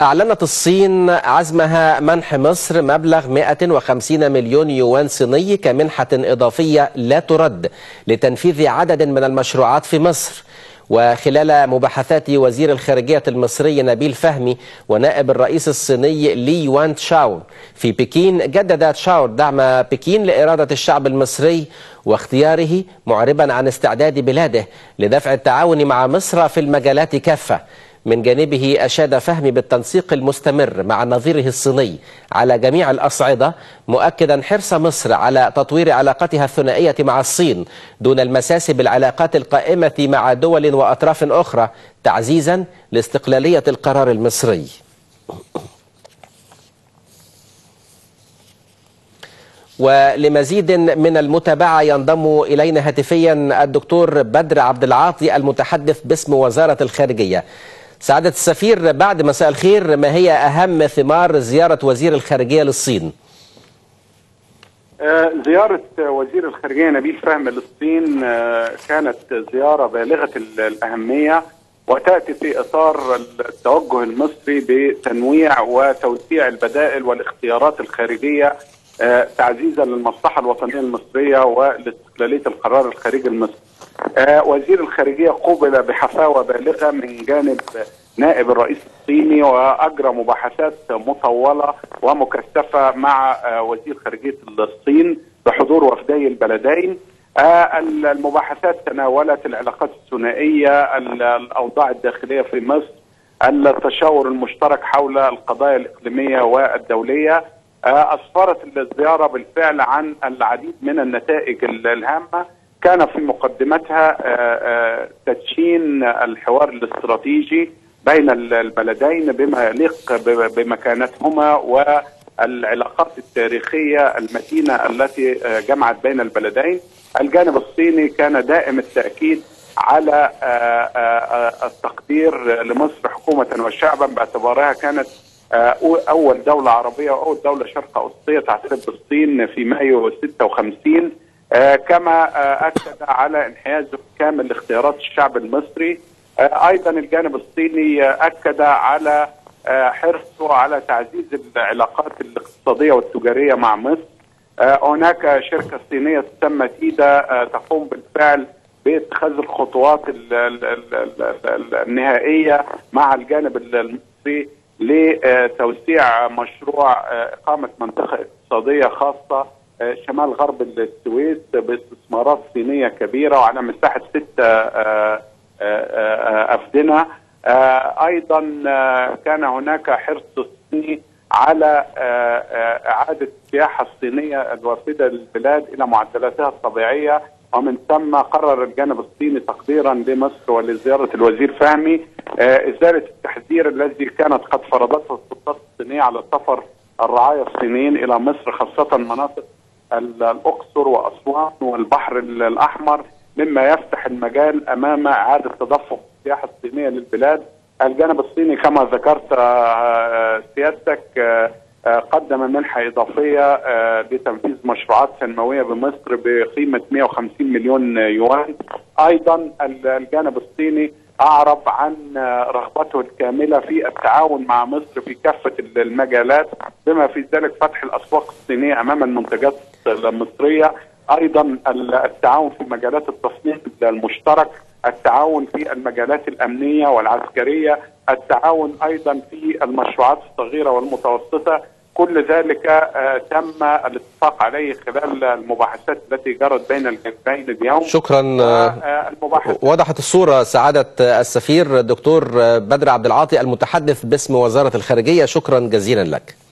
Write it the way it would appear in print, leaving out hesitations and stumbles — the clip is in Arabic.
أعلنت الصين عزمها منح مصر مبلغ 150 مليون يوان صيني كمنحة إضافية لا ترد لتنفيذ عدد من المشروعات في مصر. وخلال مباحثات وزير الخارجية المصري نبيل فهمي ونائب الرئيس الصيني لي يوان تشاو في بكين، جدد تشاو دعم بكين لإرادة الشعب المصري واختياره، معربا عن استعداد بلاده لدفع التعاون مع مصر في المجالات كافة. من جانبه أشاد فهمي بالتنسيق المستمر مع نظيره الصيني على جميع الأصعدة، مؤكدا حرص مصر على تطوير علاقتها الثنائية مع الصين دون المساس بالعلاقات القائمة مع دول وأطراف أخرى، تعزيزا لاستقلالية القرار المصري. ولمزيد من المتابعة ينضم إلينا هاتفيا الدكتور بدر عبد العاطي المتحدث باسم وزارة الخارجية. سعادة السفير، بعد مساء الخير، ما هي أهم ثمار زيارة وزير الخارجية للصين؟ زيارة وزير الخارجية نبيل فهمي للصين كانت زيارة بالغة الأهمية، وتأتي في إطار التوجه المصري بتنويع وتوسيع البدائل والاختيارات الخارجية تعزيزا للمصلحة الوطنية المصرية ولاستقلالية القرار الخارجي المصري. وزير الخارجية قوبل بحفاوة بالغة من جانب نائب الرئيس الصيني، وأجرى مباحثات مطولة ومكثفة مع وزير خارجية الصين بحضور وفدي البلدين. المباحثات تناولت العلاقات الثنائية، الأوضاع الداخلية في مصر، التشاور المشترك حول القضايا الإقليمية والدولية. أسفرت الزيارة بالفعل عن العديد من النتائج الهامة، كان في مقدمتها تدشين الحوار الاستراتيجي بين البلدين بما يليق بمكانتهما والعلاقات التاريخية المتينة التي جمعت بين البلدين. الجانب الصيني كان دائم التأكيد على التقدير لمصر حكومة وشعبا، باعتبارها كانت أول دولة عربية وأول دولة شرق أوسطية تعترف بالصين في مايو 56. كما أكد على انحيازه كامل لاختيارات الشعب المصري. أيضا الجانب الصيني أكد على حرصه على تعزيز العلاقات الاقتصادية والتجارية مع مصر. هناك شركة صينية تسمى تيدا تقوم بالفعل باتخاذ الخطوات النهائية مع الجانب المصري لتوسيع مشروع إقامة منطقة اقتصادية خاصة شمال غرب السويس باستثمارات صينية كبيرة وعلى مساحة 6 أفدنة. أيضا كان هناك حرص صيني على إعادة السياحة الصينية الوافدة للبلاد إلى معدلاتها الطبيعية، ومن ثم قرر الجانب الصيني تقديرا لمصر ولزيارة الوزير فهمي إزالة التحذير الذي كانت قد فرضته السلطات الصينية على سفر الرعايا الصينيين إلى مصر، خاصة مناطق الأقصر وأسوان والبحر الأحمر، مما يفتح المجال أمام إعادة تدفق السياحة الصينية للبلاد. الجانب الصيني كما ذكرت سيادتك قدم منحة إضافية لتنفيذ مشروعات تنموية بمصر بقيمة 150 مليون يوان. أيضا الجانب الصيني أعرب عن رغبته الكاملة في التعاون مع مصر في كافة المجالات، بما في ذلك فتح الأسواق الصينية أمام المنتجات المصرية. أيضا التعاون في مجالات التصنيع المشترك، التعاون في المجالات الأمنية والعسكرية، التعاون أيضا في المشروعات الصغيرة والمتوسطة. كل ذلك تم الاتفاق عليه خلال المباحثات التي جرت بين الجانبين اليوم. شكرا. وضحت الصورة سعادة السفير دكتور بدر عبد العاطي المتحدث باسم وزارة الخارجية، شكرا جزيلا لك.